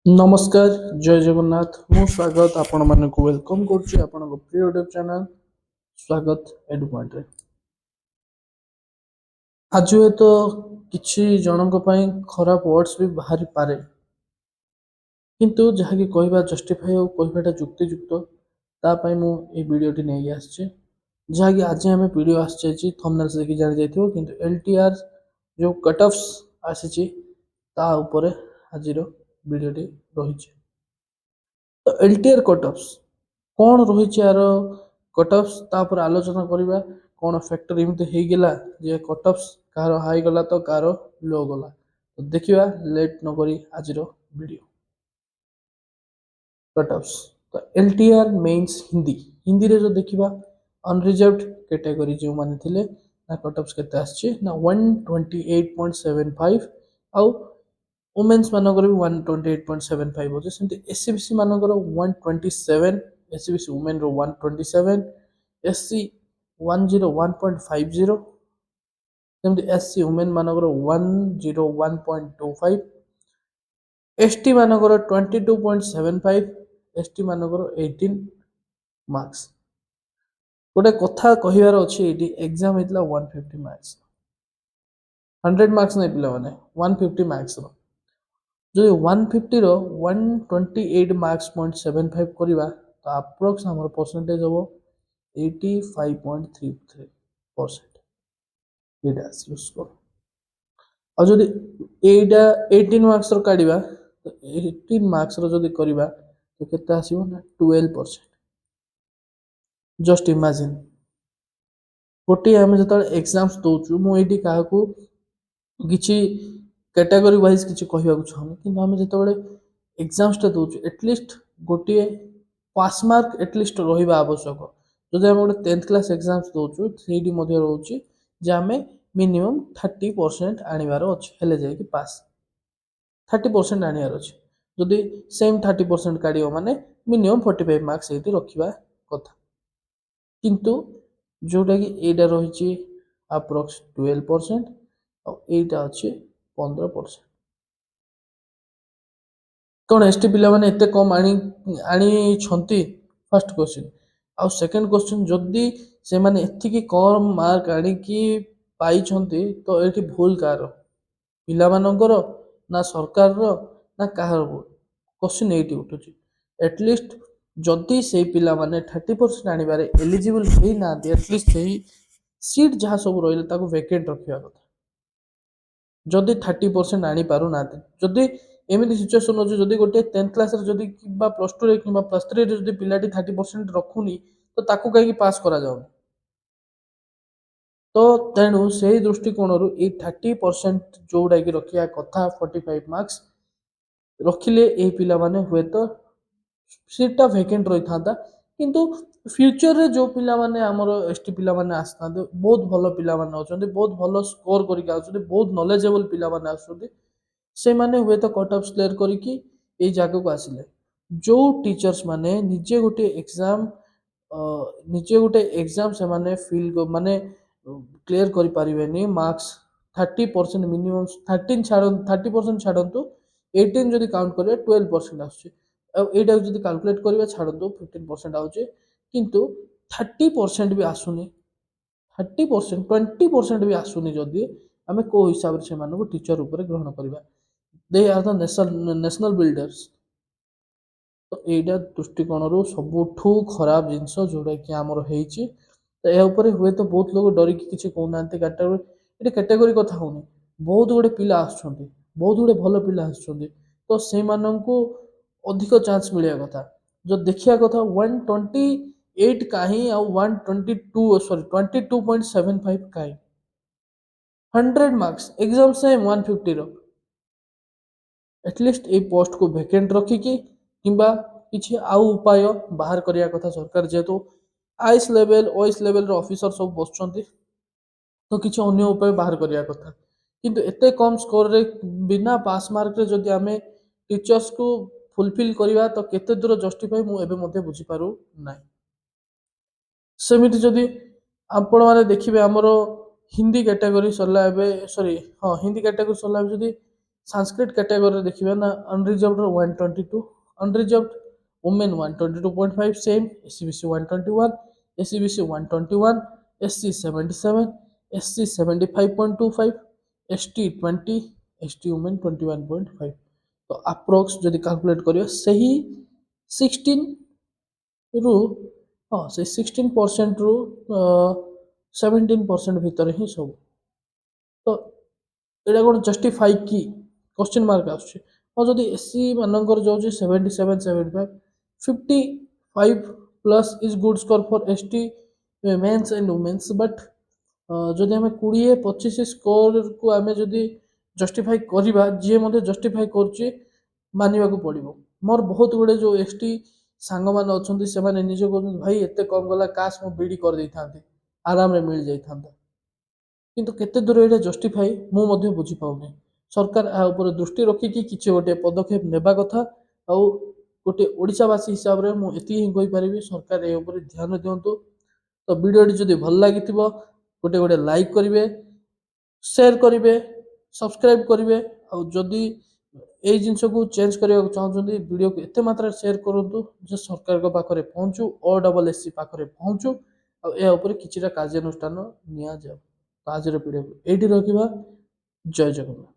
नमस्कार जय जगन्नाथ मु स्वागत आपण मानक वेलकम करछि आपण प्रिय यूट्यूब चैनल स्वागत एडु पॉइंट रे आज हुए तो किछि जनक पई खराब वर्ड्स भी बाहरी पारे किंतु जहा कि कहबा जस्टिफाई और कहबाटा युक्तियुक्त ता पई मु ए वीडियोटी नै आछे जहा कि आज हमें वीडियो आछे थंबनेल से देखि जानि जाइथिबो किंतु एलटीआर जो कट ऑफ्स आछे ता ऊपर आजिरो वीडियोटी रहिছে तो एलटीआर कट ऑफ्स कौन रही यार कट ऑफ्स तापर आलोचना करवा कौन फैक्टर एमती हो गला जे कट ऑफ्स कार हाई गला तो कार लो गला तो देखिए लेट न करी आज वीडियो कट ऑफ्स तो एलटीआर मेंस हिंदी हिंदी रे जो देखिबा अनरिजर्व्ड कैटेगरी जो माने थिले ना कट ऑफ्स केते आछे ना 128.75 आउ वुमेन्स मानकर भी 128.75 होचे सेमती एससीबीसी मानकर 127 एससीबीसी वुमेन रो 127 एससी 101.50 सेमती एससी वुमेन मानकर 101.25 एसटी मानकर 22.75 एसटी मानकर 18 मार्क्स गोटे कथा कहिवार अछि एडी एग्जाम हेतला 150 मार्क्स 100 मार्क्स नै पिला माने 150 मार्क्स रो जो 150 रो 128 मार्क्स 0.75 करवा तो अप्रोक्स हमर परसेंटेज हो 85.33% एटा यूज कर और जदि एटा 18 मार्क्स रो काढिबा तो 18 मार्क्स रो जदि करबा तो केते आसीबो ना 12% जस्ट इमेजिन गोटे आम जो एग्जाम्स दौचु मु एटी काहाकू किछि कैटेगरी वाइज किछि कहबाकू चाहूँ कि आम जो एग्जाम्सटा दौचु एटलिस्ट गोटे पास मार्क एटलिस्ट रहा आवश्यक जदि आम गोटे 10th क्लास एग्जाम्स दौचु से रोचे जे आम मिनिमम 30% आनिबार अच्छे हेले जाए कि पास 30% आनिबार अच्छे जदि सेम 30% काढ़ माने मिनिमम 45 मार्क्स ये रखा कथा किंतु जोटा कि एटा रही अप्रोक्स 12% और एटा अच्छे 15% कौन एसटी पिला माने एते कम आनी छंती फर्स्ट क्वेश्चन आउ सेकंड क्वेश्चन जदि से माने एतिकी कम मार्क आनी की पाई छंती तो एठी भूल कार पिला मानकर ना सरकार रो ना काहर क्वेश्चन एठी उठुची एटलिस्ट जदि से पिला माने 30% आनिबारे एलिजिबल हे ना एटलिस्ट से सीट जहाँ सब रहिले ताको वेकेंट रखिया कथा जदि 30% आनी पारु ना जदि एमती सिचुएसन अच्छे जदि गोटे 10th क्लास जदि प्लस 2 रे कि प्लस 3 रे जदि पिलाटी 30% रखुनी तो ताकू कहीं पास करा जाउनी तो तेणु से दृष्टिकोण रु 30% जोड़ा कि रखिया कथा 45 मार्क्स रखिले ए पिला माने हुए तो सीटा वेकेंट रही था किंतु फ्यूचर रे जो पिला माने हमर एसटी पिला माने आस्था बहुत भलो पिला माने होचंदी बहुत भलो स्कोर करके आउचंदी बहुत नॉलेजेबल पिला माने आसुंदी से माने हुए तो कट ऑफ क्लियर करके ए जगह को आसिले जो टीचर्स माने निजे गोटे एग्जाम से माने फील माने क्लियर करि परिबेनी मार्क्स 30% मिनिमम 13 छाड़ 30% छाड़ंतु 18 जदि काउंट करिवे 12% आछे एटा जदि कैलकुलेट करिवे छाड़ंतु 15% आउचे किंतु 30% भी आसुनी 30% 20% भी आसुनी जदि आमे को हिसाब से मानको टीचर ऊपर ग्रहण करबा they are the national builders तो एटा दृष्टिकोण रु सबुठू खराब जिंस जोड़ा कि आमर हेची तो या ऊपर हुए तो बहुत लोग डरिकी किसी कहना कैटेगोरी कैटेगोरी कथा होनी बहुत गुड़े पिला आसुछंती बहुत गुड़े भल पिला आसुछंती तो से माननकु अधिक चांस मिलिया कथा जो देखिया कथा 128 काहे आ 122 सॉरी 22.75 काहे 100 मार्क्स एग्जाम सेम 150 रो एटलिस्ट ए पोस्ट को वैकेंट रखिकी किंबा किछि आउ उपाय बाहर करिया कथा सरकार जेहेतु आईस लेवल ओएस लेवल रो ऑफिसर सब बसचंती तो किछि अन्य उपाय बाहर करिया कथा किंतु एते कम स्कोर रे बिना पास मार्क रे जदि आमे टीचर्स को फुलफिल करिवा तो केते दूर जस्टिफाई मु एबे मध्ये बुझी पारु नाही सेमिति जदि आपण माने देखिबे हमरो हिंदी कैटेगरी सरला एबे सॉरी हां हिंदी कैटेगरी सरला जदि संस्कृत कैटेगरी देखिए ना unreserved 122 unreserved women 122.5 same SCBC 121 SCBC 121 SC 77 SC 75.25 ST 20 ST women 21.5 तो अप्रोक्स जदि कैलकुलेट करियो सही 16 रु हाँ से 16% रु 17% भितर ही सब तो ଏଇଟା କ'ଣ ଜଷ୍ଟିଫାଇ କି କ୍ୱେଶ୍ଚିନ୍ ମାର୍କ ଆସୁଛି ଆଉ ଯଦି ଏସ୍ ସି ମାନଙ୍କର ଯାଉଛି 77 75 55 plus is good score for S T men's and women's but ଯଦି ଆମେ 20 25 ସ୍କୋରକୁ ଆମେ ଯଦି ଜଷ୍ଟିଫାଇ କରିବା ଯିଏ ମଧ୍ୟ ଜଷ୍ଟିଫାଇ କରୁଛି ମାନିବାକୁ ପଡ଼ିବ ମୋର ବହୁତ ଗୁଡ଼ିଏ ଯେଉଁ ଏସ୍ ଟି ସାଙ୍ଗମାନେ ଅଛନ୍ତି ସେମାନେ ନିଜେ କହୁଛନ୍ତି ଭାଇ ଏତେ କମ୍ ଗଲା କାଶ ମୁଁ ବିଡ଼ି କରିଦେଇଥାନ୍ତି ଆରାମରେ ମିଳିଯାଇଥାନ୍ତା କିନ୍ତୁ କେତେ ଦୂର ଏଇଟା ଜଷ୍ଟିଫାଇ ମୁଁ ମଧ୍ୟ ବୁଝିପାରୁନି ସରକାର ଏହା ଉପରେ ଦୃଷ୍ଟି ରଖିକି କିଛି ଗୋଟେ ପଦକ୍ଷେପ ନେବା କଥା ଆଉ ଗୋଟେ ଓଡ଼ିଶାବାସୀ ହିସାବରେ ମୁଁ ଏତିକି ହିଁ କହିପାରିବି ସରକାର ଏ ଉପରେ ଧ୍ୟାନ ଦିଅନ୍ତୁ ତ ଭିଡ଼ିଓଟି ଯଦି ଭଲ ଲାଗିଥିବ ଗୋଟେ ଲାଇକ୍ କରିବେ ସେୟାର କରିବେ ସବସ୍କ୍ରାଇବ୍ କରିବେ ଆଉ ଯଦି ଏଇ ଜିନିଷକୁ ଚେଞ୍ଜ କରିବାକୁ ଚାହୁଁଛନ୍ତି ଭିଡ଼ିଓକୁ ଏତେ ମାତ୍ରାରେ ସେୟାର କରନ୍ତୁ ଯେ ସରକାରଙ୍କ ପାଖରେ ପହଞ୍ଚୁ OSSC ପାଖରେ ପହଞ୍ଚୁ ଆଉ ଏହା ଉପରେ କିଛିଟା କାର୍ଯ୍ୟାନୁଷ୍ଠାନ ନିଆଯାଉ ତ ଆଜିର ଭିଡ଼ିଓକୁ ଏଇଠି ରଖିବା ଜୟ ଜଗନ୍ନାଥ।